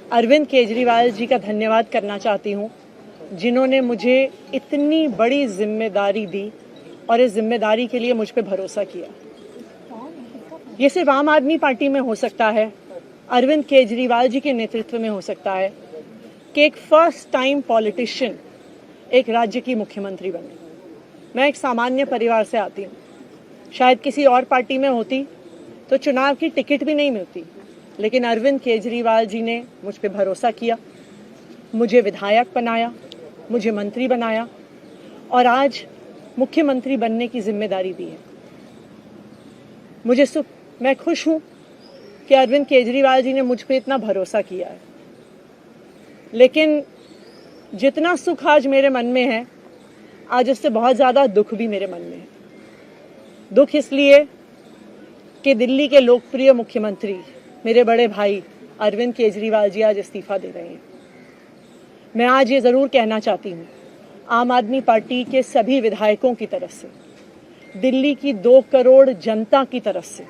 अरविंद केजरीवाल जी का धन्यवाद करना चाहती हूँ, जिन्होंने मुझे इतनी बड़ी जिम्मेदारी दी और इस जिम्मेदारी के लिए मुझ पे भरोसा किया। ये सिर्फ आम आदमी पार्टी में हो सकता है, अरविंद केजरीवाल जी के नेतृत्व में हो सकता है कि एक फर्स्ट टाइम पॉलिटिशियन एक राज्य की मुख्यमंत्री बने। मैं एक सामान्य परिवार से आती हूँ। शायद किसी और पार्टी में होती तो चुनाव की टिकट भी नहीं मिलती, लेकिन अरविंद केजरीवाल जी ने मुझ पे भरोसा किया, मुझे विधायक बनाया, मुझे मंत्री बनाया और आज मुख्यमंत्री बनने की जिम्मेदारी दी है। मैं खुश हूं कि अरविंद केजरीवाल जी ने मुझ पे इतना भरोसा किया है, लेकिन जितना सुख आज मेरे मन में है, आज उससे बहुत ज्यादा दुख भी मेरे मन में है। दुख इसलिए कि दिल्ली के लोकप्रिय मुख्यमंत्री मेरे बड़े भाई अरविंद केजरीवाल जी आज इस्तीफा दे रहे हैं। मैं आज ये जरूर कहना चाहती हूँ आम आदमी पार्टी के सभी विधायकों की तरफ से, दिल्ली की 2 करोड़ जनता की तरफ से,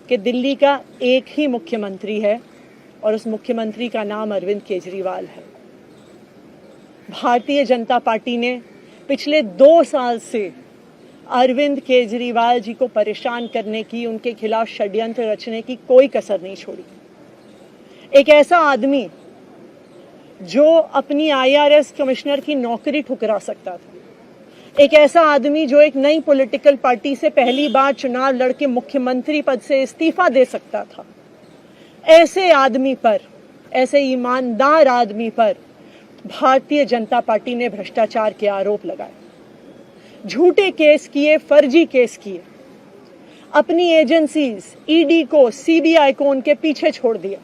कि दिल्ली का एक ही मुख्यमंत्री है और उस मुख्यमंत्री का नाम अरविंद केजरीवाल है। भारतीय जनता पार्टी ने पिछले 2 साल से अरविंद केजरीवाल जी को परेशान करने की, उनके खिलाफ षड्यंत्र रचने की कोई कसर नहीं छोड़ी। एक ऐसा आदमी जो अपनी IRS कमिश्नर की नौकरी ठुकरा सकता था, एक ऐसा आदमी जो एक नई पॉलिटिकल पार्टी से पहली बार चुनाव लड़के मुख्यमंत्री पद से इस्तीफा दे सकता था, ऐसे आदमी पर, ऐसे ईमानदार आदमी पर भारतीय जनता पार्टी ने भ्रष्टाचार के आरोप लगाए, झूठे केस किए, फर्जी केस किए, अपनी एजेंसीज ED को, CBI को उनके पीछे छोड़ दिया,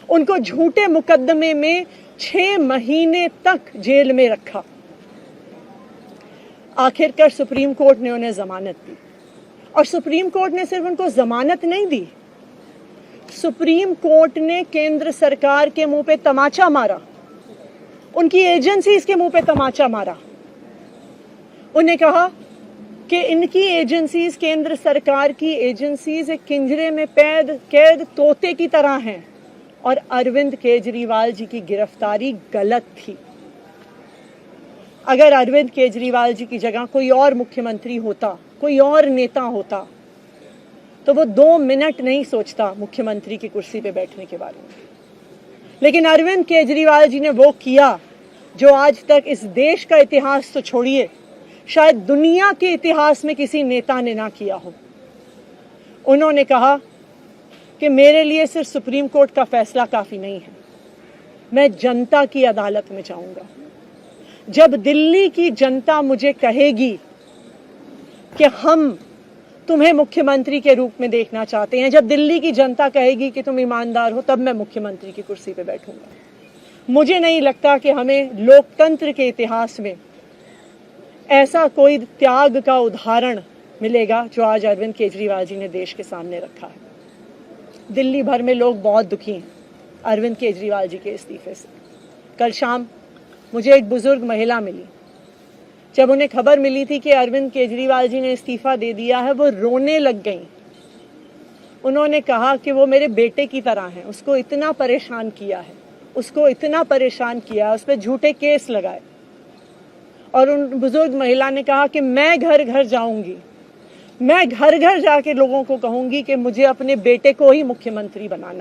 उनको झूठे मुकदमे में 6 महीने तक जेल में रखा। आखिरकार सुप्रीम कोर्ट ने उन्हें जमानत दी और सुप्रीम कोर्ट ने सिर्फ उनको जमानत नहीं दी, सुप्रीम कोर्ट ने केंद्र सरकार के मुंह पे तमाचा मारा, उनकी एजेंसीज के मुंह पे तमाचा मारा। उन्हें कहा कि इनकी एजेंसीज, केंद्र सरकार की एजेंसीज एक पिंजरे में कैद तोते की तरह हैं और अरविंद केजरीवाल जी की गिरफ्तारी गलत थी। अगर अरविंद केजरीवाल जी की जगह कोई और मुख्यमंत्री होता, कोई और नेता होता, तो वो 2 मिनट नहीं सोचता मुख्यमंत्री की कुर्सी पे बैठने के बारे में। लेकिन अरविंद केजरीवाल जी ने वो किया जो आज तक इस देश का इतिहास तो छोड़िए, शायद दुनिया के इतिहास में किसी नेता ने ना किया हो। उन्होंने कहा कि मेरे लिए सिर्फ सुप्रीम कोर्ट का फैसला काफी नहीं है, मैं जनता की अदालत में जाऊंगा। जब दिल्ली की जनता मुझे कहेगी कि हम तुम्हें मुख्यमंत्री के रूप में देखना चाहते हैं, जब दिल्ली की जनता कहेगी कि तुम ईमानदार हो, तब मैं मुख्यमंत्री की कुर्सी पे बैठूंगा। मुझे नहीं लगता कि हमें लोकतंत्र के इतिहास में ऐसा कोई त्याग का उदाहरण मिलेगा जो आज अरविंद केजरीवाल जी ने देश के सामने रखा है। दिल्ली भर में लोग बहुत दुखी हैं अरविंद केजरीवाल जी के इस्तीफे से। कल शाम मुझे एक बुजुर्ग महिला मिली, जब उन्हें खबर मिली थी कि अरविंद केजरीवाल जी ने इस्तीफा दे दिया है, वो रोने लग गई। उन्होंने कहा कि वो मेरे बेटे की तरह हैं, उसको इतना परेशान किया है, उसको इतना परेशान किया, उस पर झूठे केस लगाए। और उन बुजुर्ग महिला ने कहा कि मैं घर घर जाऊंगी, मैं घर घर जाके लोगों को कहूंगी कि मुझे अपने बेटे को ही मुख्यमंत्री बनाना।